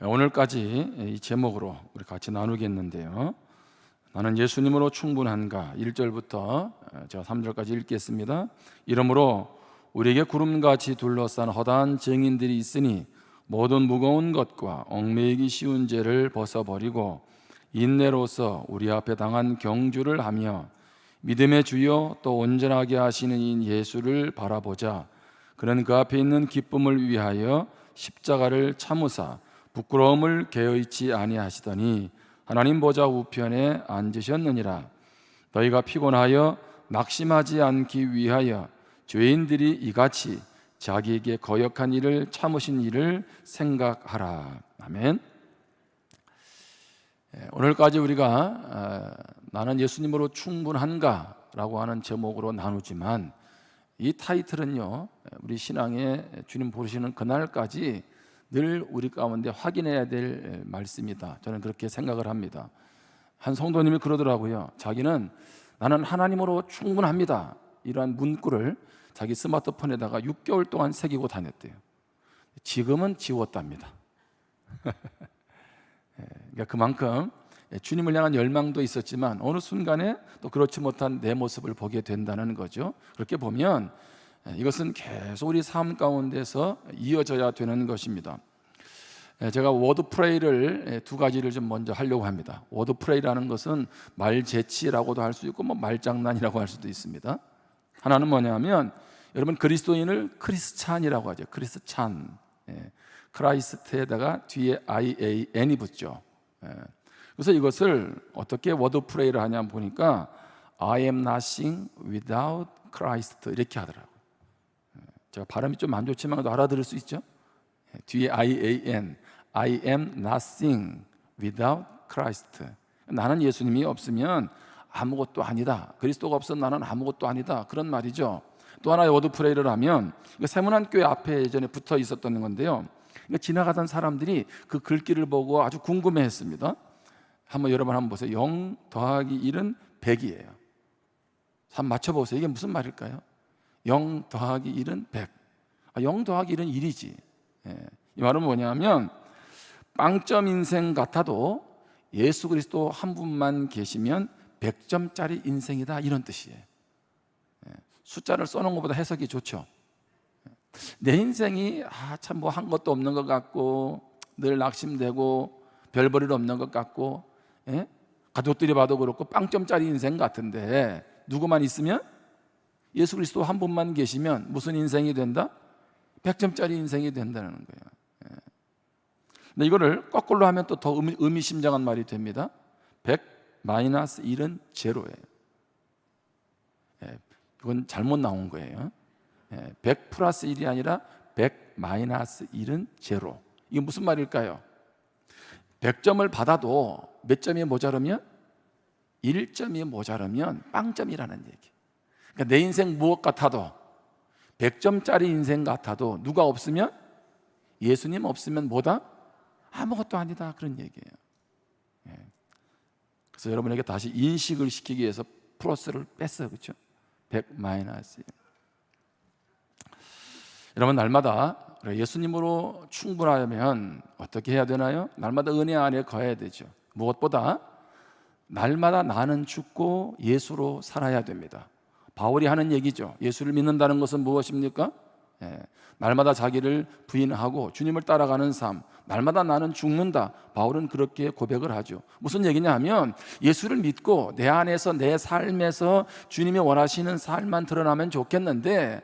오늘까지 이 제목으로 우리 같이 나누겠는데요. 나는 예수님으로 충분한가? 1절부터 제가 3절까지 읽겠습니다. 이러므로 우리에게 구름같이 둘러싼 허다한 증인들이 있으니 모든 무거운 것과 얽매이기 쉬운 죄를 벗어버리고 인내로서 우리 앞에 당한 경주를 하며 믿음의 주여 또 온전하게 하시는 이 예수를 바라보자. 그는 그 앞에 있는 기쁨을 위하여 십자가를 참으사 부끄러움을 개의치 아니하시더니 하나님 보좌 우편에 앉으셨느니라. 너희가 피곤하여 낙심하지 않기 위하여 죄인들이 이같이 자기에게 거역한 일을 참으신 일을 생각하라. 아멘. 오늘까지 우리가 나는 예수님으로 충분한가? 라고 하는 제목으로 나누지만 이 타이틀은요, 우리 신앙에 주님 부르시는 그날까지 늘 우리 가운데 확인해야 될 말씀이다. 저는 그렇게 생각을 합니다. 한 성도님이 그러더라고요. 자기는 나는 하나님으로 충분합니다, 이러한 문구를 자기 스마트폰에다가 6개월 동안 새기고 다녔대요. 지금은 지웠답니다. 그러니까 그만큼 주님을 향한 열망도 있었지만 어느 순간에 또 그렇지 못한 내 모습을 보게 된다는 거죠. 그렇게 보면 이것은 계속 우리 삶 가운데서 이어져야 되는 것입니다. 제가 워드 프레이를 두 가지를 좀 먼저 하려고 합니다. 워드 프레이라는 것은 말재치라고도 할 수 있고 말장난이라고 할 수도 있습니다. 하나는 뭐냐면 여러분 그리스도인을 크리스찬이라고 하죠. 크리스찬. 크라이스트에다가 뒤에 IAN이 붙죠. 그래서 이것을 어떻게 워드 프레이를 하냐 보니까 I am nothing without Christ 이렇게 하더라고요. 제가 발음이 좀 안 좋지만 알아들을 수 있죠? 뒤에 IAN, I am nothing without Christ. 나는 예수님이 없으면 아무것도 아니다. 그리스도가 없으면 나는 아무것도 아니다. 그런 말이죠. 또 하나의 워드 프레이를 하면 세문안교회 앞에 예전에 붙어 있었던 건데요. 지나가던 사람들이 그 글귀를 보고 아주 궁금해했습니다. 여러분 한번 보세요. 0 더하기 1은 100이에요. 한번 맞춰보세요. 이게 무슨 말일까요? 0 더하기 1은 100. 0 더하기 1은 1이지. 이 말은 뭐냐면 빵점 인생 같아도 예수 그리스도 한 분만 계시면 100점짜리 인생이다, 이런 뜻이에요. 숫자를 써놓은 것보다 해석이 좋죠. 내 인생이 참 뭐 한 것도 없는 것 같고 늘 낙심되고 별 볼 일 없는 것 같고 가족들이 봐도 그렇고 빵점짜리 인생 같은데 누구만 있으면 예수 그리스도 한 분만 계시면 무슨 인생이 된다? 100점짜리 인생이 된다는 거예요. 근데 이거를 거꾸로 하면 또 더 의미심장한 말이 됩니다. 100 마이너스 1은 제로예요. 이건 잘못 나온 거예요. 100 플러스 1이 아니라 100 마이너스 1은 제로. 이게 무슨 말일까요? 100점을 받아도 몇 점이 모자르면? 1점이 모자르면 빵점이라는 얘기. 그러니까 내 인생 무엇 같아도 100점짜리 인생 같아도 누가 없으면? 예수님 없으면 뭐다? 아무것도 아니다, 그런 얘기예요. 그래서 여러분에게 다시 인식을 시키기 위해서 플러스를 뺐어요. 그렇죠? 100 마이너스 1. 여러분 날마다 예수님으로 충분하려면 어떻게 해야 되나요? 날마다 은혜 안에 거해야 되죠. 무엇보다 날마다 나는 죽고 예수로 살아야 됩니다. 바울이 하는 얘기죠. 예수를 믿는다는 것은 무엇입니까? 날마다 자기를 부인하고 주님을 따라가는 삶. 날마다 나는 죽는다. 바울은 그렇게 고백을 하죠. 무슨 얘기냐 하면 예수를 믿고 내 안에서 내 삶에서 주님이 원하시는 삶만 드러나면 좋겠는데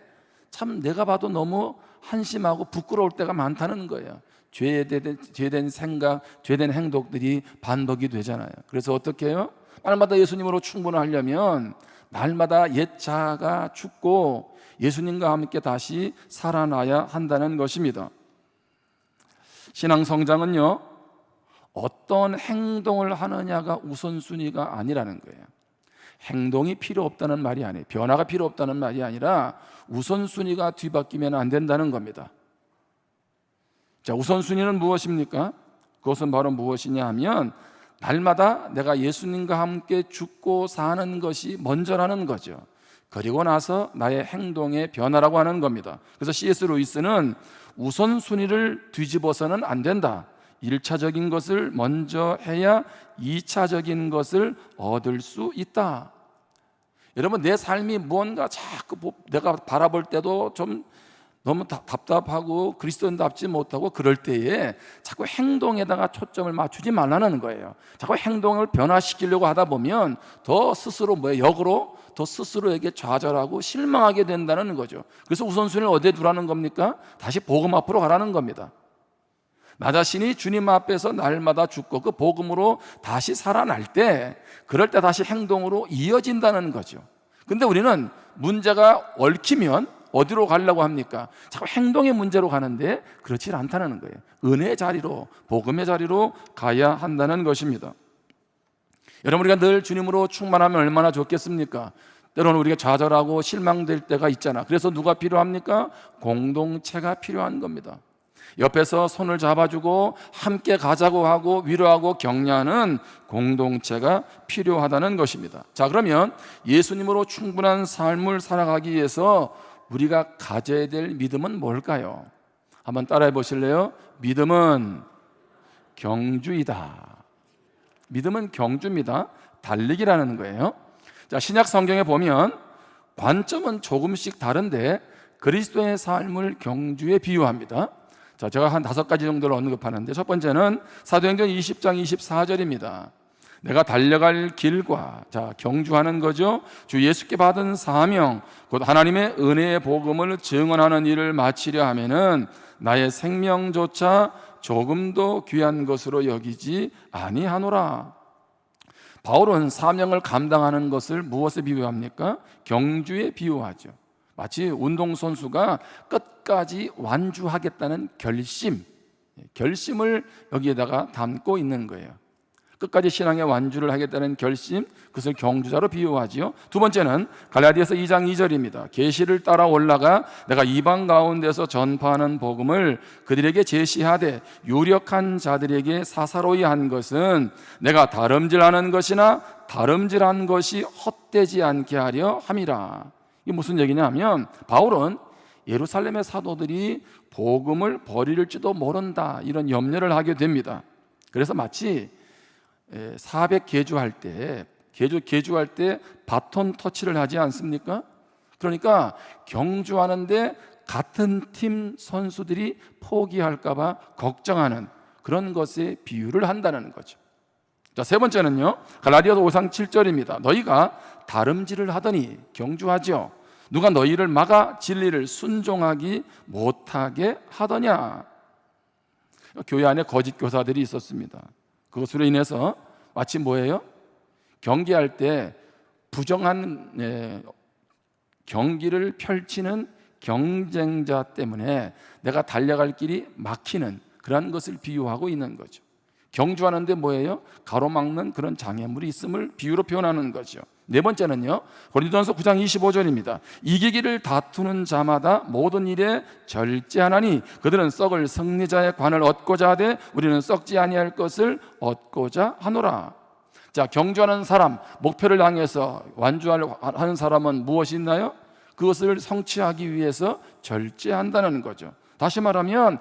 참 내가 봐도 너무 한심하고 부끄러울 때가 많다는 거예요. 죄된 생각, 죄된 행동들이 반복이 되잖아요. 그래서 어떻게 해요? 날마다 예수님으로 충분하려면 날마다 옛 자아가 죽고 예수님과 함께 다시 살아나야 한다는 것입니다. 신앙 성장은요, 어떤 행동을 하느냐가 우선순위가 아니라는 거예요. 행동이 필요 없다는 말이 아니에요. 변화가 필요 없다는 말이 아니라 우선순위가 뒤바뀌면 안 된다는 겁니다. 자, 우선순위는 무엇입니까? 그것은 바로 무엇이냐 하면 날마다 내가 예수님과 함께 죽고 사는 것이 먼저라는 거죠. 그리고 나서 나의 행동의 변화라고 하는 겁니다. 그래서 C.S. 루이스는 우선순위를 뒤집어서는 안 된다. 1차적인 것을 먼저 해야 2차적인 것을 얻을 수 있다. 여러분, 내 삶이 무언가 자꾸 내가 바라볼 때도 좀 너무 답답하고 그리스도인답지 못하고 그럴 때에 자꾸 행동에다가 초점을 맞추지 말라는 거예요. 자꾸 행동을 변화시키려고 하다 보면 더 스스로 역으로 더 스스로에게 좌절하고 실망하게 된다는 거죠. 그래서 우선순위를 어디에 두라는 겁니까? 다시 복음 앞으로 가라는 겁니다. 나 자신이 주님 앞에서 날마다 죽고 그 복음으로 다시 살아날 때, 그럴 때 다시 행동으로 이어진다는 거죠. 근데 우리는 문제가 얽히면 어디로 가려고 합니까? 자꾸 행동의 문제로 가는데 그렇지 않다는 거예요. 은혜의 자리로, 복음의 자리로 가야 한다는 것입니다. 여러분, 우리가 늘 주님으로 충만하면 얼마나 좋겠습니까? 때로는 우리가 좌절하고 실망될 때가 있잖아. 그래서 누가 필요합니까? 공동체가 필요한 겁니다. 옆에서 손을 잡아주고 함께 가자고 하고 위로하고 격려하는 공동체가 필요하다는 것입니다. 자, 그러면 예수님으로 충분한 삶을 살아가기 위해서 우리가 가져야 될 믿음은 뭘까요? 한번 따라해 보실래요? 믿음은 경주이다. 믿음은 경주입니다. 달리기라는 거예요. 자, 신약 성경에 보면 관점은 조금씩 다른데 그리스도의 삶을 경주에 비유합니다. 자, 제가 한 5가지 정도를 언급하는데, 첫 번째는 사도행전 20장 24절입니다. 내가 달려갈 길과, 자, 경주하는 거죠. 주 예수께 받은 사명, 곧 하나님의 은혜의 복음을 증언하는 일을 마치려 하면은 나의 생명조차 조금도 귀한 것으로 여기지 아니하노라. 바울은 사명을 감당하는 것을 무엇에 비유합니까? 경주에 비유하죠. 마치 운동선수가 끝까지 완주하겠다는 결심을 여기에다가 담고 있는 거예요. 끝까지 신앙의 완주를 하겠다는 결심, 그것을 경주자로 비유하지요. 두 번째는 갈라디아서 2장 2절입니다. 계시를 따라 올라가 내가 이방 가운데서 전파하는 복음을 그들에게 제시하되 유력한 자들에게 사사로이 한 것은 내가 다름질하는 것이나 다름질한 것이 헛되지 않게 하려 함이라. 이게 무슨 얘기냐면, 바울은 예루살렘의 사도들이 복음을 버릴지도 모른다, 이런 염려를 하게 됩니다. 그래서 마치 400 계주할 때 바톤 터치를 하지 않습니까? 그러니까 경주하는데 같은 팀 선수들이 포기할까 봐 걱정하는 그런 것에 비유를 한다는 거죠. 자, 세 번째는요, 갈라디아서 5장 7절입니다. 너희가 다름질을 하더니, 경주하죠. 누가 너희를 막아 진리를 순종하기 못하게 하더냐. 교회 안에 거짓 교사들이 있었습니다. 그것으로 인해서 마치 뭐예요? 경기할 때 부정한 경기를 펼치는 경쟁자 때문에 내가 달려갈 길이 막히는 그런 것을 비유하고 있는 거죠. 경주하는데 뭐예요? 가로막는 그런 장애물이 있음을 비유로 표현하는 거죠. 네 번째는요, 고린도전서 9장 25절입니다. 이기기를 다투는 자마다 모든 일에 절제하나니 그들은 썩을 승리자의 관을 얻고자 하되 우리는 썩지 아니할 것을 얻고자 하노라. 자, 경주하는 사람, 목표를 향해서 완주하는 사람은 무엇이 있나요? 그것을 성취하기 위해서 절제한다는 거죠. 다시 말하면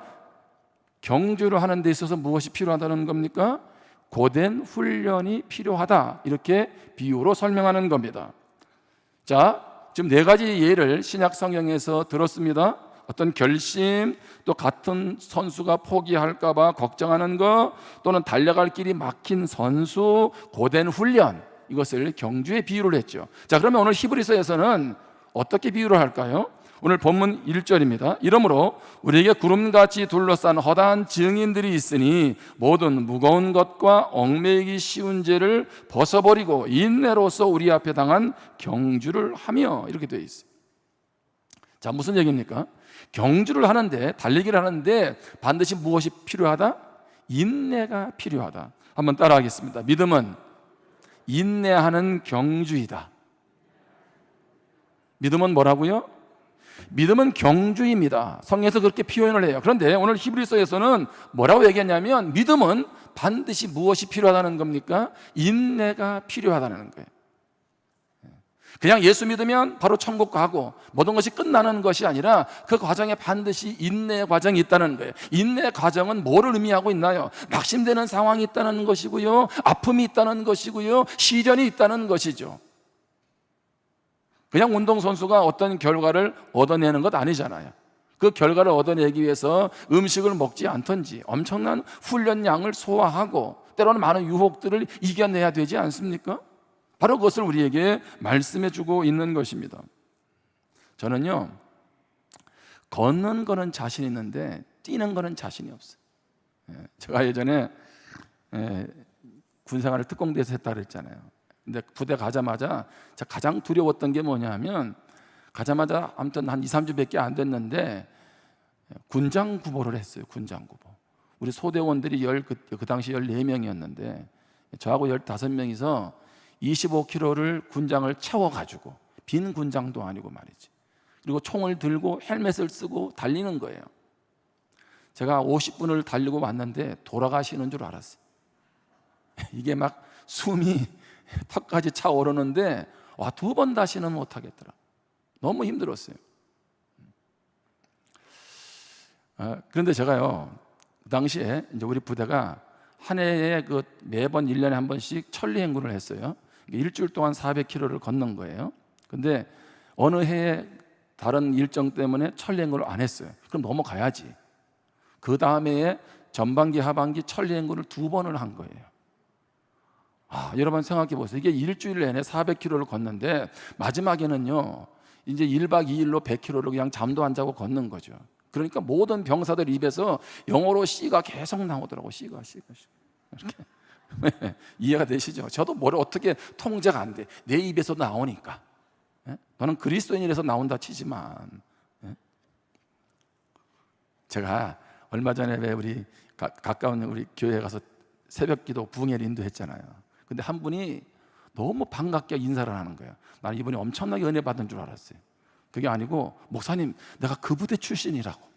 경주를 하는 데 있어서 무엇이 필요하다는 겁니까? 고된 훈련이 필요하다, 이렇게 비유로 설명하는 겁니다. 자, 지금 4가지 예를 신약 성경에서 들었습니다. 어떤 결심, 또 같은 선수가 포기할까 봐 걱정하는 것, 또는 달려갈 길이 막힌 선수, 고된 훈련, 이것을 경주에 비유를 했죠. 자, 그러면 오늘 히브리서에서는 어떻게 비유를 할까요? 오늘 본문 1절입니다. 이러므로 우리에게 구름같이 둘러싼 허다한 증인들이 있으니 모든 무거운 것과 얽매이기 쉬운 죄를 벗어버리고 인내로서 우리 앞에 당한 경주를 하며, 이렇게 되어 있어요. 자, 무슨 얘기입니까? 경주를 하는데, 달리기를 하는데 반드시 무엇이 필요하다? 인내가 필요하다. 한번 따라하겠습니다. 믿음은 인내하는 경주이다. 믿음은 뭐라고요? 믿음은 경주입니다. 성경에서 그렇게 표현을 해요. 그런데 오늘 히브리서에서는 뭐라고 얘기했냐면, 믿음은 반드시 무엇이 필요하다는 겁니까? 인내가 필요하다는 거예요. 그냥 예수 믿으면 바로 천국 가고 모든 것이 끝나는 것이 아니라 그 과정에 반드시 인내의 과정이 있다는 거예요. 인내의 과정은 뭐를 의미하고 있나요? 낙심되는 상황이 있다는 것이고요, 아픔이 있다는 것이고요, 시련이 있다는 것이죠. 그냥 운동선수가 어떤 결과를 얻어내는 것 아니잖아요. 그 결과를 얻어내기 위해서 음식을 먹지 않던지 엄청난 훈련량을 소화하고 때로는 많은 유혹들을 이겨내야 되지 않습니까? 바로 그것을 우리에게 말씀해 주고 있는 것입니다. 저는요, 걷는 거는 자신 있는데 뛰는 거는 자신이 없어요. 제가 예전에 군생활을 특공대에서 했다 그랬잖아요. 근데 부대 가자마자 제가 가장 두려웠던 게 뭐냐면, 가자마자 아무튼 한 2, 3주밖에 안 됐는데 군장구보를 했어요. 군장구보. 우리 소대원들이 그 당시 14명이었는데 저하고 15명이서 25km를 군장을 채워가지고, 빈 군장도 아니고 말이지, 그리고 총을 들고 헬멧을 쓰고 달리는 거예요. 제가 50분을 달리고 왔는데 돌아가시는 줄 알았어요. 이게 막 숨이 턱까지 차오르는데 와, 2번 다시는 못하겠더라. 너무 힘들었어요. 그런데 제가요, 그 당시에 이제 우리 부대가 한 해에 매번 1년에 한 번씩 천리 행군을 했어요. 일주일 동안 400km를 걷는 거예요. 근데 어느 해에 다른 일정 때문에 천리 행군을 안 했어요. 그럼 넘어가야지. 그 다음에 전반기 하반기 천리 행군을 2번을 한 거예요. 여러분 생각해 보세요. 이게 일주일 내내 400km를 걷는데 마지막에는요, 이제 1박 2일로 100km를 그냥 잠도 안 자고 걷는 거죠. 그러니까 모든 병사들 입에서 영어로 C가 계속 나오더라고. C가 이렇게. 이해가 되시죠? 저도 뭘 어떻게 통제가 안 돼. 내 입에서 나오니까. 너는 그리스도인이라서 나온다 치지만, 제가 얼마 전에 왜 우리 가까운 우리 교회에 가서 새벽기도 부흥회를 인도했잖아요. 근데 한 분이 너무 반갑게 인사를 하는 거예요. 나는 이분이 엄청나게 은혜 받은 줄 알았어요. 그게 아니고, 목사님, 내가 그 부대 출신이라고.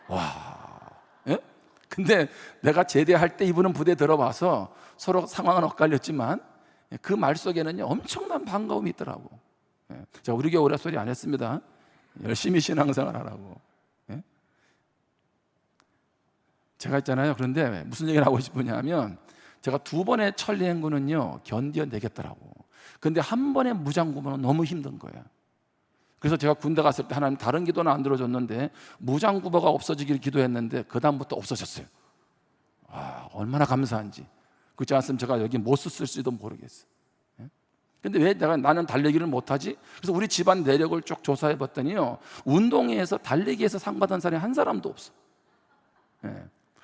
와, 예? 근데 내가 제대할 때 이분은 부대 들어와서 서로 상황은 엇갈렸지만 그 말 속에는요, 엄청난 반가움이 있더라고. 제가 우리 교회 오래 소리 안 했습니다. 열심히 신앙생활 하라고. 제가 있잖아요. 그런데 무슨 얘기를 하고 싶으냐면, 제가 2번의 천리 행군은요, 견뎌내겠더라고. 근데 한 번의 무장구보는 너무 힘든 거예요. 그래서 제가 군대 갔을 때 하나님 다른 기도는 안 들어줬는데 무장구보가 없어지기를 기도했는데 그 다음부터 없어졌어요. 얼마나 감사한지. 그렇지 않았으면 제가 여기 못 썼을지도 모르겠어요. 근데 왜 나는 달리기를 못하지? 그래서 우리 집안 내력을 쭉 조사해 봤더니요, 운동회에서 달리기에서 상 받은 사람이 한 사람도 없어.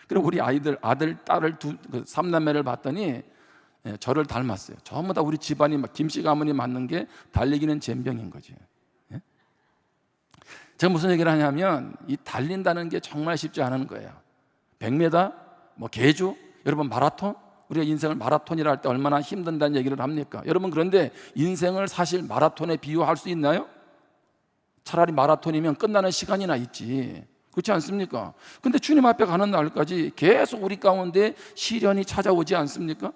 그리고 우리 아들, 딸을 3남매를 봤더니 저를 닮았어요. 전부 다 우리 집안이 김씨 가문이 맞는 게 달리기는 젬병인 거지. 제가 무슨 얘기를 하냐면, 이 달린다는 게 정말 쉽지 않은 거예요. 100m, 계주, 여러분 마라톤, 우리가 인생을 마라톤이라 할 때 얼마나 힘든다는 얘기를 합니까? 여러분, 그런데 인생을 사실 마라톤에 비유할 수 있나요? 차라리 마라톤이면 끝나는 시간이나 있지. 그렇지 않습니까? 근데 주님 앞에 가는 날까지 계속 우리 가운데 시련이 찾아오지 않습니까?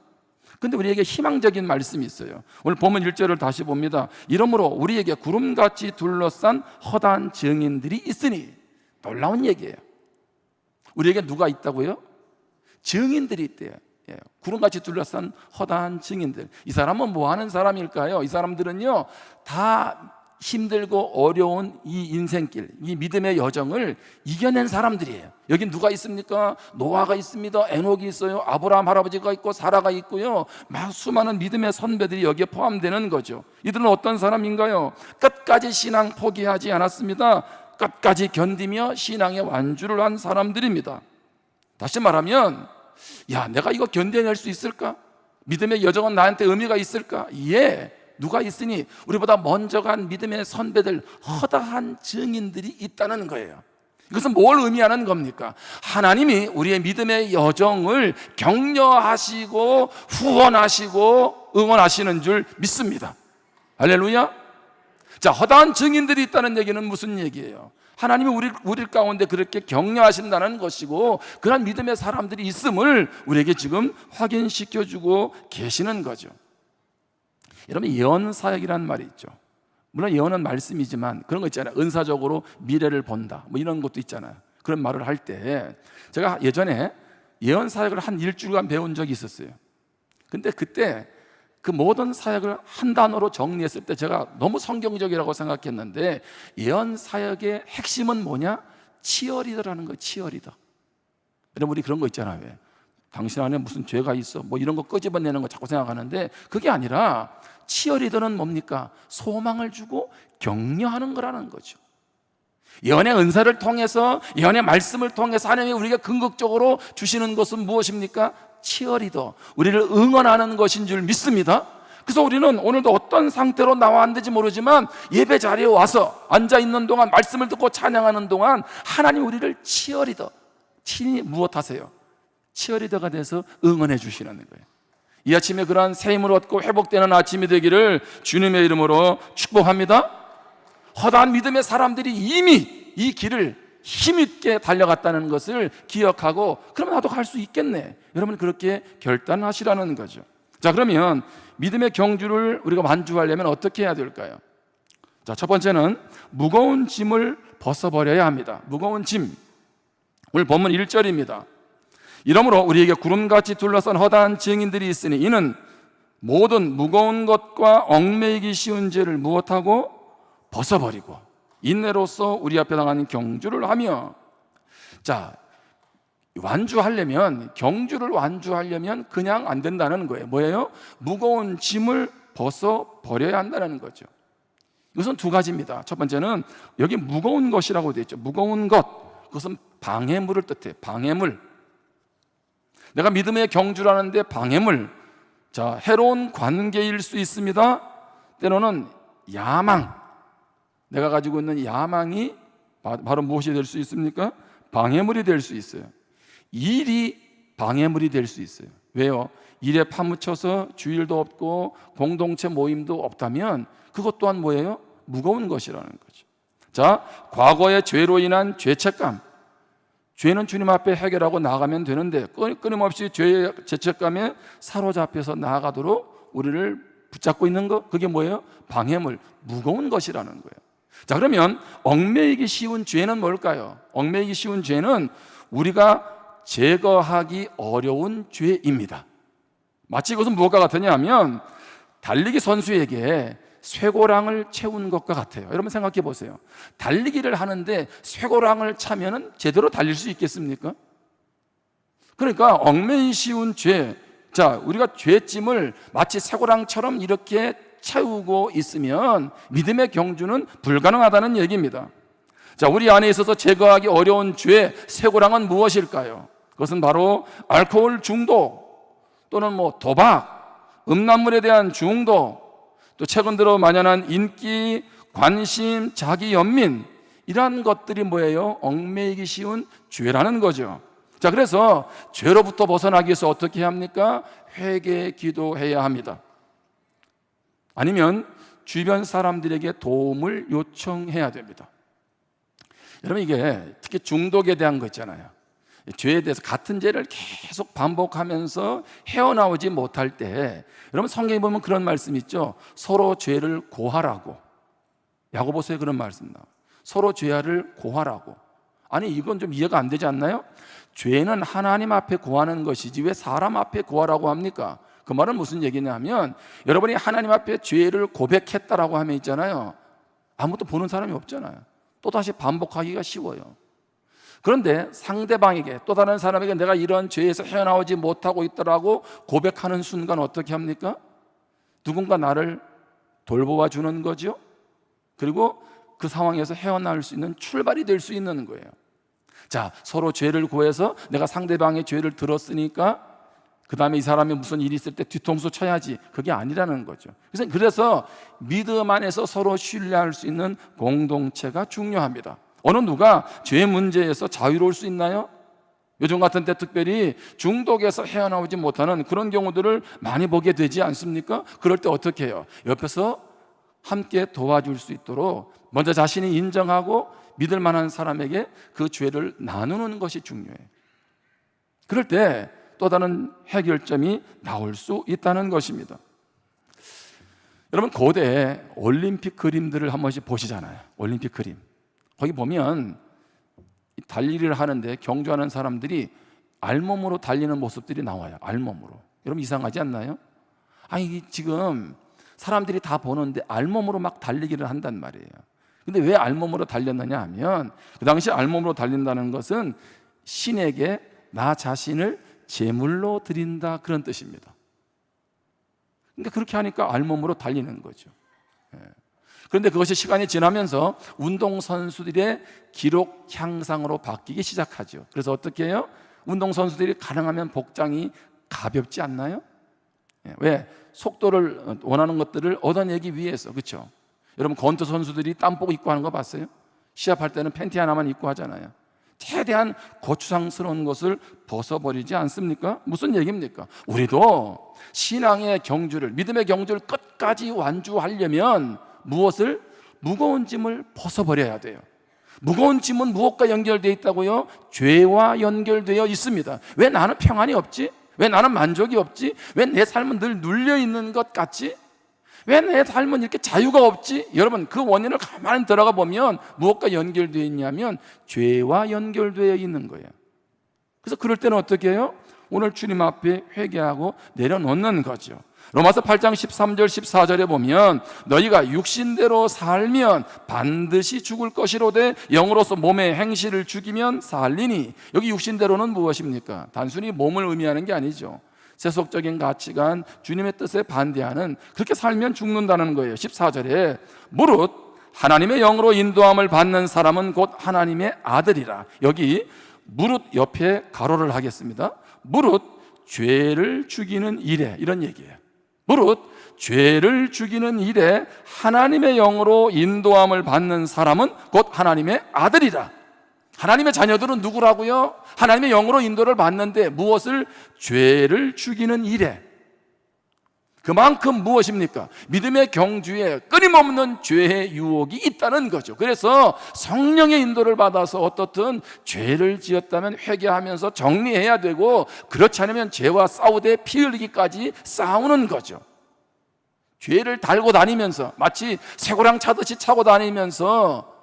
근데 우리에게 희망적인 말씀이 있어요. 오늘 본문 1절을 다시 봅니다. 이러므로 우리에게 구름같이 둘러싼 허다한 증인들이 있으니. 놀라운 얘기예요. 우리에게 누가 있다고요? 증인들이 있대요. 구름같이 둘러싼 허다한 증인들. 이 사람은 뭐 하는 사람일까요? 이 사람들은요, 다 힘들고 어려운 이 인생길, 이 믿음의 여정을 이겨낸 사람들이에요. 여기 누가 있습니까? 노아가 있습니다. 에녹이 있어요. 아브라함 할아버지가 있고 사라가 있고요. 막 수많은 믿음의 선배들이 여기에 포함되는 거죠. 이들은 어떤 사람인가요? 끝까지 신앙 포기하지 않았습니다. 끝까지 견디며 신앙의 완주를 한 사람들입니다. 다시 말하면, 내가 이거 견뎌낼 수 있을까? 믿음의 여정은 나한테 의미가 있을까? 누가 있으니 우리보다 먼저 간 믿음의 선배들, 허다한 증인들이 있다는 거예요. 이것은 뭘 의미하는 겁니까? 하나님이 우리의 믿음의 여정을 격려하시고 후원하시고 응원하시는 줄 믿습니다. 할렐루야. 자, 허다한 증인들이 있다는 얘기는 무슨 얘기예요? 하나님이 우리 가운데 그렇게 격려하신다는 것이고, 그런 믿음의 사람들이 있음을 우리에게 지금 확인시켜주고 계시는 거죠. 여러분, 예언사역이라는 말이 있죠. 물론 예언은 말씀이지만 그런 거 있잖아요. 은사적으로 미래를 본다, 뭐 이런 것도 있잖아요. 그런 말을 할 때 제가 예전에 예언 사역을 한 일주일간 배운 적이 있었어요. 근데 그때 그 모든 사역을 한 단어로 정리했을 때 제가 너무 성경적이라고 생각했는데, 예언 사역의 핵심은 뭐냐? 치어리더라는 거예요. 치어리더. 여러분, 우리 그런 거 있잖아요. 왜? 당신 안에 무슨 죄가 있어, 뭐 이런 거 끄집어내는 거 자꾸 생각하는데, 그게 아니라 치어리더는 뭡니까? 소망을 주고 격려하는 거라는 거죠. 예언의 은사를 통해서, 예언의 말씀을 통해서 하나님이 우리에게 궁극적으로 주시는 것은 무엇입니까? 치어리더, 우리를 응원하는 것인 줄 믿습니다. 그래서 우리는 오늘도 어떤 상태로 나왔는지 모르지만 예배 자리에 와서 앉아있는 동안, 말씀을 듣고 찬양하는 동안 하나님 우리를 치어리더, 친히 무엇하세요? 치어리더가 돼서 응원해 주시는 거예요. 이 아침에 그러한 새 힘을 얻고 회복되는 아침이 되기를 주님의 이름으로 축복합니다. 허다한 믿음의 사람들이 이미 이 길을 힘있게 달려갔다는 것을 기억하고, 그러면 나도 갈 수 있겠네, 여러분 그렇게 결단하시라는 거죠. 자, 그러면 믿음의 경주를 우리가 완주하려면 어떻게 해야 될까요? 자, 첫 번째는 무거운 짐을 벗어버려야 합니다. 무거운 짐, 오늘 본문 1절입니다. 이러므로 우리에게 구름같이 둘러싼 허다한 증인들이 있으니 이는 모든 무거운 것과 얽매이기 쉬운 죄를 무엇하고 벗어버리고 인내로서 우리 앞에 당하는 경주를 하며. 자, 완주하려면, 경주를 완주하려면 그냥 안 된다는 거예요. 뭐예요? 무거운 짐을 벗어버려야 한다는 거죠. 이것은 두 가지입니다. 첫 번째는 여기 무거운 것이라고 되어 있죠. 무거운 것, 그것은 방해물을 뜻해요. 방해물. 내가 믿음의 경주를 하는데 방해물, 자, 해로운 관계일 수 있습니다. 때로는 야망, 내가 가지고 있는 야망이 바로 무엇이 될 수 있습니까? 방해물이 될 수 있어요. 일이 방해물이 될 수 있어요. 왜요? 일에 파묻혀서 주일도 없고 공동체 모임도 없다면 그것 또한 뭐예요? 무거운 것이라는 거죠. 자, 과거의 죄로 인한 죄책감, 죄는 주님 앞에 해결하고 나아가면 되는데 끊임없이 죄의 죄책감에 사로잡혀서 나아가도록 우리를 붙잡고 있는 것, 그게 뭐예요? 방해물, 무거운 것이라는 거예요. 자, 그러면 얽매이기 쉬운 죄는 뭘까요? 얽매이기 쉬운 죄는 우리가 제거하기 어려운 죄입니다. 마치 이것은 무엇과 같으냐 하면 달리기 선수에게 쇠고랑을 채운 것과 같아요. 여러분 생각해 보세요. 달리기를 하는데 쇠고랑을 차면은 제대로 달릴 수 있겠습니까? 그러니까 얽매이기 쉬운 죄, 자, 우리가 죄짐을 마치 쇠고랑처럼 이렇게 채우고 있으면 믿음의 경주는 불가능하다는 얘기입니다. 자, 우리 안에 있어서 제거하기 어려운 죄, 쇠고랑은 무엇일까요? 그것은 바로 알코올 중독, 또는 도박, 음란물에 대한 중독, 또 최근 들어 만연한 인기, 관심, 자기 연민, 이러한 것들이 뭐예요? 얽매이기 쉬운 죄라는 거죠. 자, 그래서 죄로부터 벗어나기 위해서 어떻게 해야 합니까? 회개 기도해야 합니다. 아니면 주변 사람들에게 도움을 요청해야 됩니다. 여러분, 이게 특히 중독에 대한 거 있잖아요. 죄에 대해서 같은 죄를 계속 반복하면서 헤어나오지 못할 때, 여러분 성경에 보면 그런 말씀 있죠. 서로 죄를 고하라고. 야고보서에 그런 말씀 나와요. 서로 죄를 고하라고. 아니, 이건 좀 이해가 안 되지 않나요? 죄는 하나님 앞에 고하는 것이지 왜 사람 앞에 고하라고 합니까? 그 말은 무슨 얘기냐면, 여러분이 하나님 앞에 죄를 고백했다라고 하면 있잖아요, 아무도 보는 사람이 없잖아요. 또다시 반복하기가 쉬워요. 그런데 상대방에게, 또 다른 사람에게 내가 이런 죄에서 헤어나오지 못하고 있더라고 고백하는 순간 어떻게 합니까? 누군가 나를 돌보아 주는 거죠. 그리고 그 상황에서 헤어나올 수 있는 출발이 될 수 있는 거예요. 자, 서로 죄를 고해서 내가 상대방의 죄를 들었으니까 그 다음에 이 사람이 무슨 일이 있을 때 뒤통수 쳐야지, 그게 아니라는 거죠. 그래서 믿음 안에서 서로 신뢰할 수 있는 공동체가 중요합니다. 어느 누가 죄 문제에서 자유로울 수 있나요? 요즘 같은 때 특별히 중독에서 헤어나오지 못하는 그런 경우들을 많이 보게 되지 않습니까? 그럴 때 어떻게 해요? 옆에서 함께 도와줄 수 있도록 먼저 자신이 인정하고 믿을 만한 사람에게 그 죄를 나누는 것이 중요해요. 그럴 때 또 다른 해결점이 나올 수 있다는 것입니다. 여러분 고대 올림픽 그림들을 한 번씩 보시잖아요. 올림픽 그림. 거기 보면 달리기를 하는데 경주하는 사람들이 알몸으로 달리는 모습들이 나와요. 알몸으로. 여러분 이상하지 않나요? 아니 지금 사람들이 다 보는데 알몸으로 막 달리기를 한단 말이에요. 근데 왜 알몸으로 달렸느냐 하면 그 당시 알몸으로 달린다는 것은 신에게 나 자신을 제물로 드린다 그런 뜻입니다. 그러니까 그렇게 하니까 알몸으로 달리는 거죠. 그런데 그것이 시간이 지나면서 운동선수들의 기록 향상으로 바뀌기 시작하죠. 그래서 어떻게 해요? 운동선수들이 가능하면 복장이 가볍지 않나요? 왜? 속도를 원하는 것들을 얻어내기 위해서. 그렇죠? 여러분 권투 선수들이 땀복 입고 하는 거 봤어요? 시합할 때는 팬티 하나만 입고 하잖아요. 최대한 고추장스러운 것을 벗어버리지 않습니까? 무슨 얘기입니까? 우리도 신앙의 경주를, 믿음의 경주를 끝까지 완주하려면 무엇을? 무거운 짐을 벗어버려야 돼요. 무거운 짐은 무엇과 연결되어 있다고요? 죄와 연결되어 있습니다. 왜 나는 평안이 없지? 왜 나는 만족이 없지? 왜 내 삶은 늘 눌려있는 것 같지? 왜 내 삶은 이렇게 자유가 없지? 여러분 그 원인을 가만히 들어가 보면 무엇과 연결되어 있냐면 죄와 연결되어 있는 거예요. 그래서 그럴 때는 어떻게 해요? 오늘 주님 앞에 회개하고 내려놓는 거죠. 로마서 8장 13절 14절에 보면 너희가 육신대로 살면 반드시 죽을 것이로되 영으로서 몸의 행실을 죽이면 살리니. 여기 육신대로는 무엇입니까? 단순히 몸을 의미하는 게 아니죠. 세속적인 가치관, 주님의 뜻에 반대하는, 그렇게 살면 죽는다는 거예요. 14절에 무릇 하나님의 영으로 인도함을 받는 사람은 곧 하나님의 아들이라. 여기 무릇 옆에 가로를 하겠습니다. 무릇 죄를 죽이는 일에, 이런 얘기예요. 무릇 죄를 죽이는 일에 하나님의 영으로 인도함을 받는 사람은 곧 하나님의 아들이라. 하나님의 자녀들은 누구라고요? 하나님의 영으로 인도를 받는데 무엇을? 죄를 죽이는 일에. 그만큼 무엇입니까? 믿음의 경주에 끊임없는 죄의 유혹이 있다는 거죠. 그래서 성령의 인도를 받아서 어떻든 죄를 지었다면 회개하면서 정리해야 되고, 그렇지 않으면 죄와 싸우되 피 흘리기까지 싸우는 거죠. 죄를 달고 다니면서 마치 쇠고랑 차듯이 차고 다니면서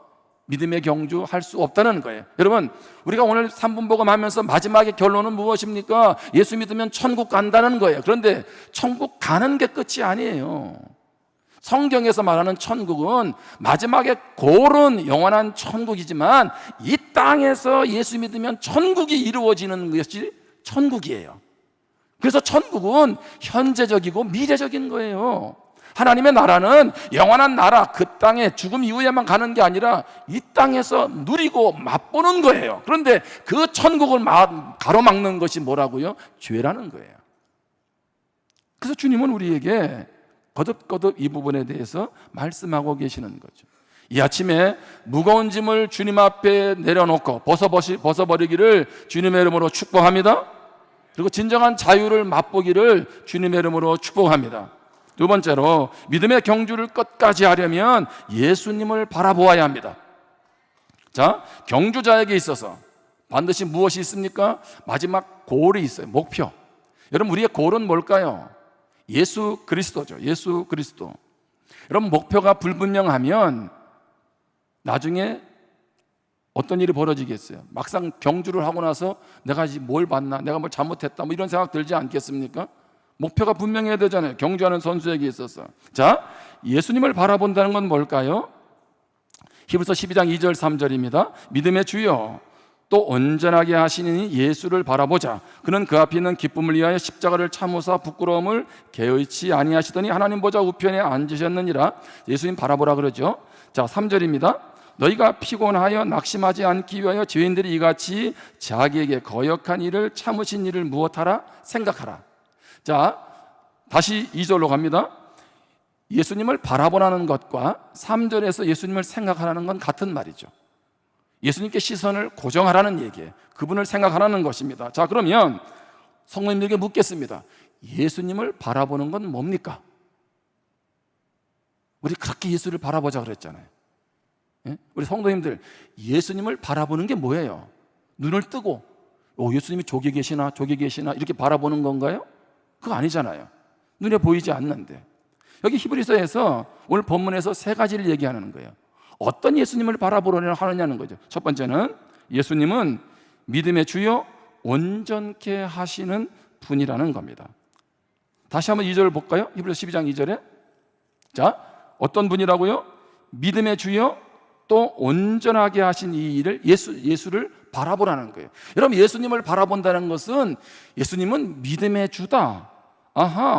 믿음의 경주 할 수 없다는 거예요. 여러분 우리가 오늘 3분 복음하면서 마지막의 결론은 무엇입니까? 예수 믿으면 천국 간다는 거예요. 그런데 천국 가는 게 끝이 아니에요. 성경에서 말하는 천국은 마지막에 고른 영원한 천국이지만 이 땅에서 예수 믿으면 천국이 이루어지는 것이 천국이에요. 그래서 천국은 현재적이고 미래적인 거예요. 하나님의 나라는 영원한 나라, 그 땅에 죽음 이후에만 가는 게 아니라 이 땅에서 누리고 맛보는 거예요. 그런데 그 천국을 가로막는 것이 뭐라고요? 죄라는 거예요. 그래서 주님은 우리에게 거듭거듭 이 부분에 대해서 말씀하고 계시는 거죠. 이 아침에 무거운 짐을 주님 앞에 내려놓고 벗어버리기를 주님의 이름으로 축복합니다. 그리고 진정한 자유를 맛보기를 주님의 이름으로 축복합니다. 두 번째로 믿음의 경주를 끝까지 하려면 예수님을 바라보아야 합니다. 자, 경주자에게 있어서 반드시 무엇이 있습니까? 마지막 골이 있어요. 목표. 여러분 우리의 골은 뭘까요? 예수 그리스도죠. 예수 그리스도. 여러분 목표가 불분명하면 나중에 어떤 일이 벌어지겠어요? 막상 경주를 하고 나서 내가 뭘 봤나? 내가 뭘 잘못했다? 뭐 이런 생각 들지 않겠습니까? 목표가 분명해야 되잖아요. 경주하는 선수에게 있어서. 자, 예수님을 바라본다는 건 뭘까요? 히브리서 12장 2절 3절입니다. 믿음의 주여 또 온전하게 하시니 예수를 바라보자. 그는 그 앞에 있는 기쁨을 위하여 십자가를 참으사 부끄러움을 개의치 아니하시더니 하나님 보좌 우편에 앉으셨느니라. 예수님 바라보라 그러죠. 자, 3절입니다. 너희가 피곤하여 낙심하지 않기 위하여 죄인들이 이같이 자기에게 거역한 일을 참으신 일을 무엇하라? 생각하라. 자, 다시 2절로 갑니다. 예수님을 바라보라는 것과 3절에서 예수님을 생각하라는 건 같은 말이죠. 예수님께 시선을 고정하라는 얘기예요. 그분을 생각하라는 것입니다. 자, 그러면 성도님들에게 묻겠습니다. 예수님을 바라보는 건 뭡니까? 우리 그렇게 예수를 바라보자 그랬잖아요. 예? 우리 성도님들 예수님을 바라보는 게 뭐예요? 눈을 뜨고 예수님이 저기 계시나 저기 계시나 이렇게 바라보는 건가요? 그거 아니잖아요. 눈에 보이지 않는데. 여기 히브리서에서 오늘 본문에서 세 가지를 얘기하는 거예요. 어떤 예수님을 바라보려 하느냐는 거죠. 첫 번째는 예수님은 믿음의 주요 온전케 하시는 분이라는 겁니다. 다시 한번 2절을 볼까요? 히브리서 12장 2절에 자, 어떤 분이라고요? 믿음의 주요 또 온전하게 하신 이 일을 예수를 바라보라는 거예요. 여러분, 예수님을 바라본다는 것은 예수님은 믿음의 주다,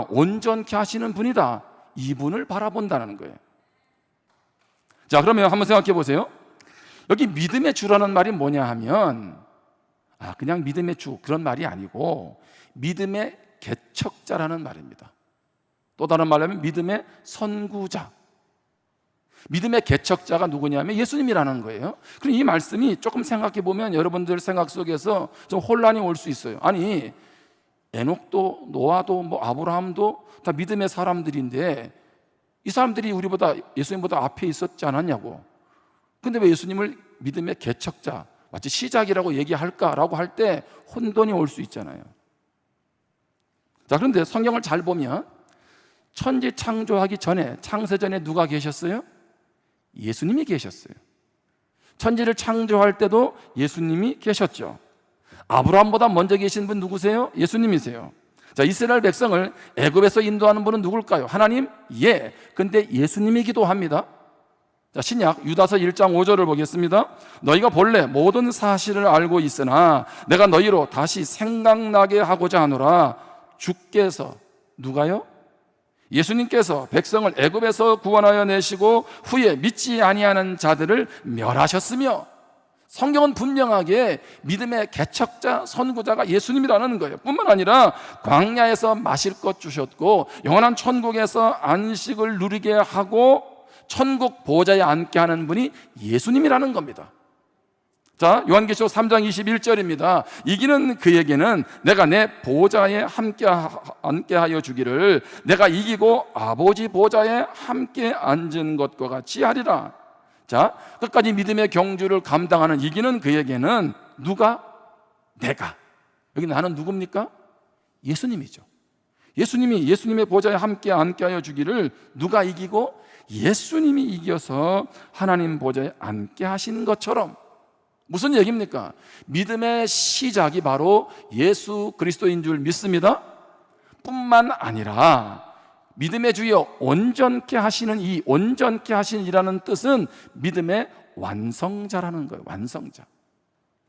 온전케 하시는 분이다, 이분을 바라본다는 거예요. 자, 그러면 한번 생각해 보세요. 여기 믿음의 주라는 말이 뭐냐 하면 그냥 믿음의 주 그런 말이 아니고 믿음의 개척자라는 말입니다. 또 다른 말로 하면 믿음의 선구자. 믿음의 개척자가 누구냐면 예수님이라는 거예요. 그럼 이 말씀이 조금 생각해 보면 여러분들 생각 속에서 좀 혼란이 올 수 있어요. 아니, 에녹도 노아도 아브라함도 다 믿음의 사람들인데 이 사람들이 우리보다 예수님보다 앞에 있었지 않았냐고. 근데 왜 예수님을 믿음의 개척자, 마치 시작이라고 얘기할까라고 할 때 혼돈이 올 수 있잖아요. 자, 그런데 성경을 잘 보면 천지 창조하기 전에, 창세전에 누가 계셨어요? 예수님이 계셨어요. 천지를 창조할 때도 예수님이 계셨죠. 아브라함보다 먼저 계신 분 누구세요? 예수님이세요. 자, 이스라엘 백성을 애굽에서 인도하는 분은 누굴까요? 하나님? 예. 근데 예수님이기도 합니다. 자, 신약 유다서 1장 5절을 보겠습니다. 너희가 본래 모든 사실을 알고 있으나 내가 너희로 다시 생각나게 하고자 하노라. 주께서, 누가요? 예수님께서 백성을 애굽에서 구원하여 내시고 후에 믿지 아니하는 자들을 멸하셨으며, 성경은 분명하게 믿음의 개척자, 선구자가 예수님이라는 거예요. 뿐만 아니라 광야에서 마실 것 주셨고 영원한 천국에서 안식을 누리게 하고 천국 보좌에 앉게 하는 분이 예수님이라는 겁니다. 자, 요한계시록 3장 21절입니다. 이기는 그에게는 내가 내 보좌에 함께 앉게 하여 주기를, 내가 이기고 아버지 보좌에 함께 앉은 것과 같이 하리라. 자, 끝까지 믿음의 경주를 감당하는 이기는 그에게는 누가? 내가. 여기 나는 누굽니까? 예수님이죠. 예수님이 예수님의 보좌에 함께 앉게 하여 주기를 누가 이기고? 예수님이 이겨서 하나님 보좌에 앉게 하신 것처럼. 무슨 얘기입니까? 믿음의 시작이 바로 예수 그리스도인 줄 믿습니다. 뿐만 아니라 믿음의 주여 온전케 하시는, 이 온전케 하시는이라는 뜻은 믿음의 완성자라는 거예요. 완성자.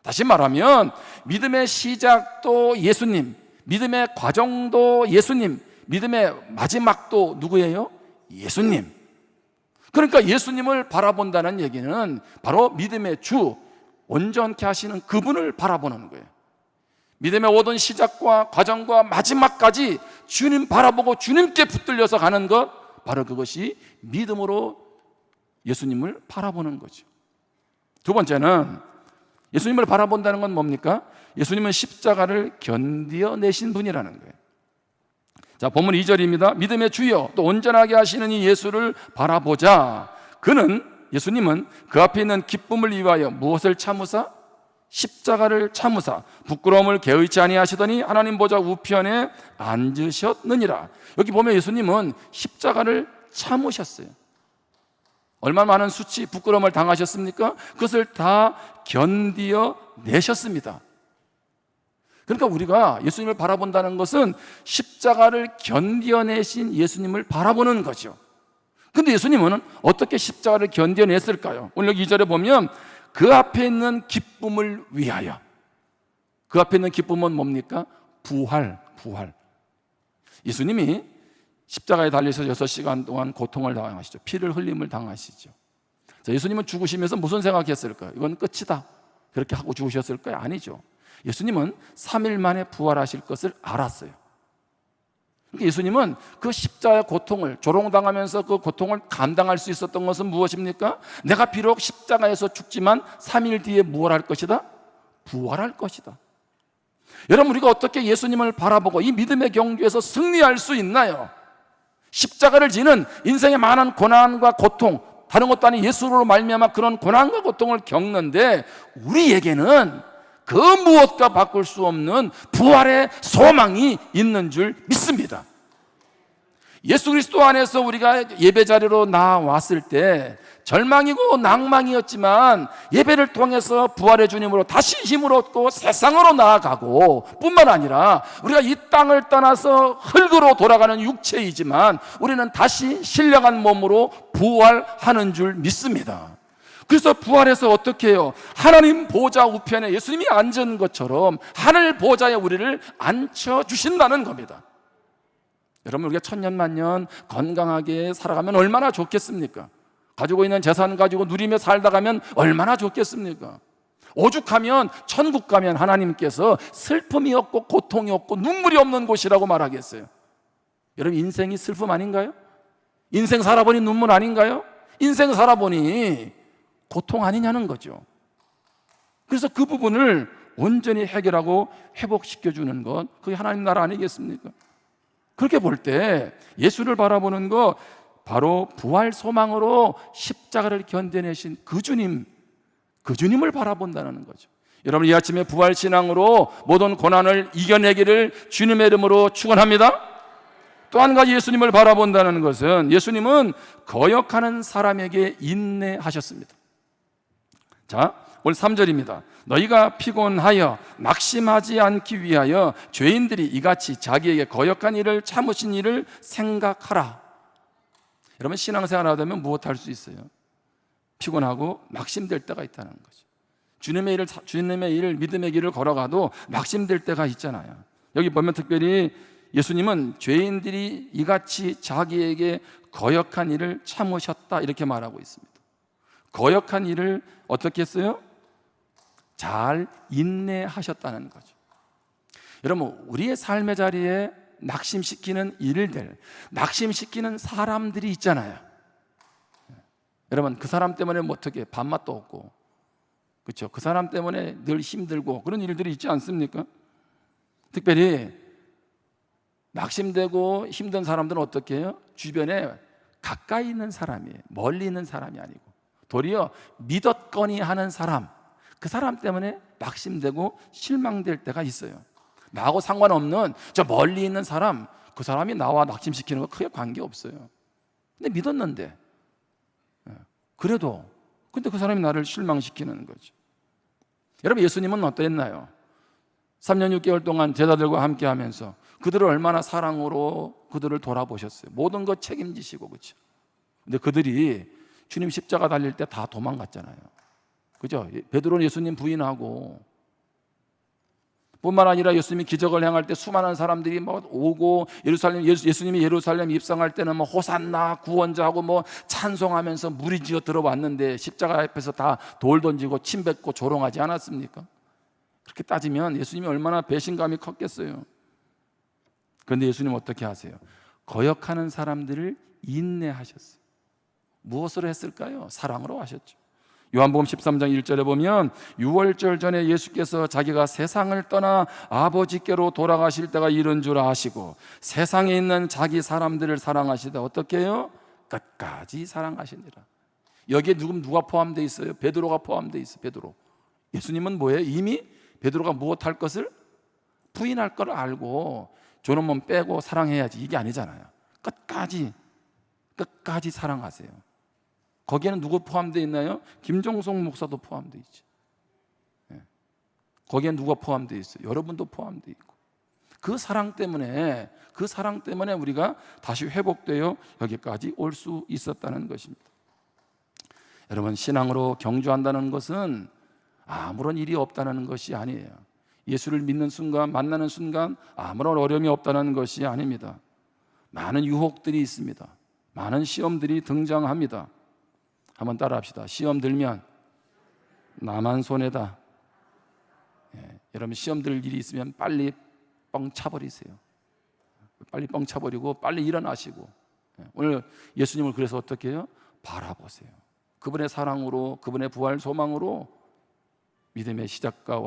다시 말하면 믿음의 시작도 예수님, 믿음의 과정도 예수님, 믿음의 마지막도 누구예요? 예수님. 그러니까 예수님을 바라본다는 얘기는 바로 믿음의 주, 온전케 하시는 그분을 바라보는 거예요. 믿음의 모든 시작과 과정과 마지막까지 주님 바라보고 주님께 붙들려서 가는 것, 바로 그것이 믿음으로 예수님을 바라보는 거죠. 두 번째는 예수님을 바라본다는 건 뭡니까? 예수님은 십자가를 견디어내신 분이라는 거예요. 자, 본문 2절입니다. 믿음의 주여 또 온전하게 하시는 이 예수를 바라보자. 예수님은 그 앞에 있는 기쁨을 위하여 무엇을 참으사? 십자가를 참으사 부끄러움을 개의치 아니하시더니 하나님 보좌 우편에 앉으셨느니라. 여기 보면 예수님은 십자가를 참으셨어요. 얼마나 많은 수치, 부끄러움을 당하셨습니까? 그것을 다 견디어 내셨습니다. 그러니까 우리가 예수님을 바라본다는 것은 십자가를 견디어내신 예수님을 바라보는 거죠. 근데 예수님은 어떻게 십자가를 견뎌냈을까요? 오늘 여기 2절에 보면 그 앞에 있는 기쁨을 위하여. 그 앞에 있는 기쁨은 뭡니까? 부활. 예수님이 십자가에 달려서 6시간 동안 고통을 당하시죠. 피를 흘림을 당하시죠. 자, 예수님은 죽으시면서 무슨 생각했을까요? 이건 끝이다, 그렇게 하고 죽으셨을까요? 아니죠. 예수님은 3일 만에 부활하실 것을 알았어요. 예수님은 그 십자가의 고통을, 조롱당하면서 그 고통을 감당할 수 있었던 것은 무엇입니까? 내가 비록 십자가에서 죽지만 3일 뒤에 무엇 할 것이다? 부활할 것이다. 여러분, 우리가 어떻게 예수님을 바라보고 이 믿음의 경주에서 승리할 수 있나요? 십자가를 지는 인생의 많은 고난과 고통, 다른 것도 아닌 예수로 말미암아 그런 고난과 고통을 겪는데 우리에게는 그 무엇과 바꿀 수 없는 부활의 소망이 있는 줄 믿습니다. 예수 그리스도 안에서 우리가 예배 자리로 나왔을 때 절망이고 낭망이었지만 예배를 통해서 부활의 주님으로 다시 힘을 얻고 세상으로 나아가고, 뿐만 아니라 우리가 이 땅을 떠나서 흙으로 돌아가는 육체이지만 우리는 다시 신령한 몸으로 부활하는 줄 믿습니다. 그래서 부활해서 어떻게 해요? 하나님 보좌 우편에 예수님이 앉은 것처럼 하늘 보좌에 우리를 앉혀주신다는 겁니다. 여러분, 우리가 천년만년 건강하게 살아가면 얼마나 좋겠습니까? 가지고 있는 재산 가지고 누리며 살다 가면 얼마나 좋겠습니까? 오죽하면 천국 가면 하나님께서 슬픔이 없고 고통이 없고 눈물이 없는 곳이라고 말하겠어요. 여러분, 인생이 슬픔 아닌가요? 인생 살아보니 눈물 아닌가요? 인생 살아보니 고통 아니냐는 거죠. 그래서 그 부분을 온전히 해결하고 회복시켜주는 것, 그게 하나님 나라 아니겠습니까? 그렇게 볼 때 예수를 바라보는 것, 바로 부활 소망으로 십자가를 견뎌내신 그 주님을 바라본다는 거죠. 여러분, 이 아침에 부활 신앙으로 모든 고난을 이겨내기를 주님의 이름으로 축원합니다. 또 한 가지 예수님을 바라본다는 것은, 예수님은 거역하는 사람에게 인내하셨습니다. 자, 오늘 3절입니다. 너희가 피곤하여 낙심하지 않기 위하여 죄인들이 이같이 자기에게 거역한 일을 참으신 일을 생각하라. 여러분, 신앙생활 하다 보면 무엇 할 수 있어요? 피곤하고 낙심될 때가 있다는 거죠. 주님의 일, 믿음의 길을 걸어가도 낙심될 때가 있잖아요. 여기 보면 특별히 예수님은 죄인들이 이같이 자기에게 거역한 일을 참으셨다, 이렇게 말하고 있습니다. 거역한 일을 어떻게 했어요? 잘 인내하셨다는 거죠. 여러분, 우리의 삶의 자리에 낙심시키는 일들, 낙심시키는 사람들이 있잖아요. 여러분, 그 사람 때문에 뭐 어떻게 밥맛도 없고, 그렇죠? 그 사람 때문에 늘 힘들고 그런 일들이 있지 않습니까? 특별히 낙심되고 힘든 사람들은 어떻게 해요? 주변에 가까이 있는 사람이에요. 멀리 있는 사람이 아니고 도리어 믿었거니 하는 사람, 그 사람 때문에 낙심되고 실망될 때가 있어요. 나하고 상관없는 저 멀리 있는 사람, 그 사람이 나와 낙심시키는 거 크게 관계없어요. 근데 믿었는데, 그래도 근데 그 사람이 나를 실망시키는 거죠. 여러분, 예수님은 어떠했나요? 3년 6개월 동안 제자들과 함께 하면서 그들을 얼마나 사랑으로 그들을 돌아보셨어요. 모든 것 책임지시고, 그렇죠? 근데 그들이 주님 십자가 달릴 때 다 도망갔잖아요. 그죠? 베드로는 예수님 부인하고, 뿐만 아니라 예수님이 기적을 행할 때 수많은 사람들이 뭐 오고, 예수님이 예루살렘 입성할 때는 뭐 호산나 구원자하고 뭐 찬송하면서 무리지어 들어왔는데 십자가 앞에서 다 돌 던지고 침 뱉고 조롱하지 않았습니까? 그렇게 따지면 예수님이 얼마나 배신감이 컸겠어요. 그런데 예수님 어떻게 하세요? 거역하는 사람들을 인내하셨어요. 무엇으로 했을까요? 사랑으로 하셨죠. 요한복음 13장 1절에 보면 6월절 전에 예수께서 자기가 세상을 떠나 아버지께로 돌아가실 때가 이른 줄 아시고 세상에 있는 자기 사람들을 사랑하시다 어떻게 해요? 끝까지 사랑하시니라. 여기에 누가 포함되어 있어요? 베드로가 포함되어 있어요. 베드로. 예수님은 뭐예요? 이미 베드로가 무엇할 것을 부인할 걸 알고 저놈은 빼고 사랑해야지, 이게 아니잖아요. 끝까지 사랑하세요. 거기에는 누구 포함되어 있나요? 김종석 목사도 포함되어 있죠. 거기에 누가 포함되어 있어요? 여러분도 포함되어 있고, 그 사랑 때문에 우리가 다시 회복되어 여기까지 올 수 있었다는 것입니다. 여러분, 신앙으로 경주한다는 것은 아무런 일이 없다는 것이 아니에요. 예수를 믿는 순간, 만나는 순간 아무런 어려움이 없다는 것이 아닙니다. 많은 유혹들이 있습니다. 많은 시험들이 등장합니다. 한번 따라합시다. 시험 들면 나만 손해다. 여러분, 시험 들 일이 있으면 빨리 뻥 차버리세요. 빨리 뻥 차버리고 빨리 일어나시고, 오늘 예수님을 그래서 어떻게 해요? 바라보세요. 그분의 사랑으로, 그분의 부활 소망으로 믿음의 시작과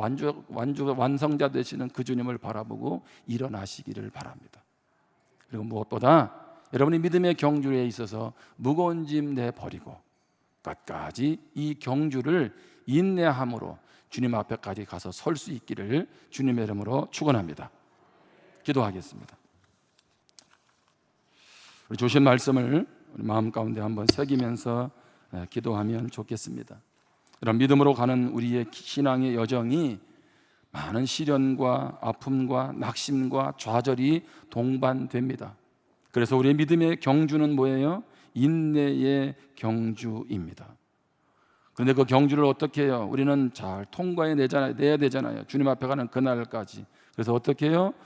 완성자 되시는 그 주님을 바라보고 일어나시기를 바랍니다. 그리고 무엇보다 여러분이 믿음의 경주에 있어서 무거운 짐 내버리고 끝까지 이 경주를 인내함으로 주님 앞에까지 가서 설 수 있기를 주님의 이름으로 축원합니다. 기도하겠습니다. 우리 주신 말씀을 우리 마음 가운데 한번 새기면서 기도하면 좋겠습니다. 이런 믿음으로 가는 우리의 신앙의 여정이 많은 시련과 아픔과 낙심과 좌절이 동반됩니다. 그래서 우리의 믿음의 경주는 뭐예요? 인내의 경주입니다. 그런데 그 경주를 어떻게 해요? 우리는 잘 통과해내야 되잖아요. 주님 앞에 가는 그날까지. 그래서 어떻게 해요?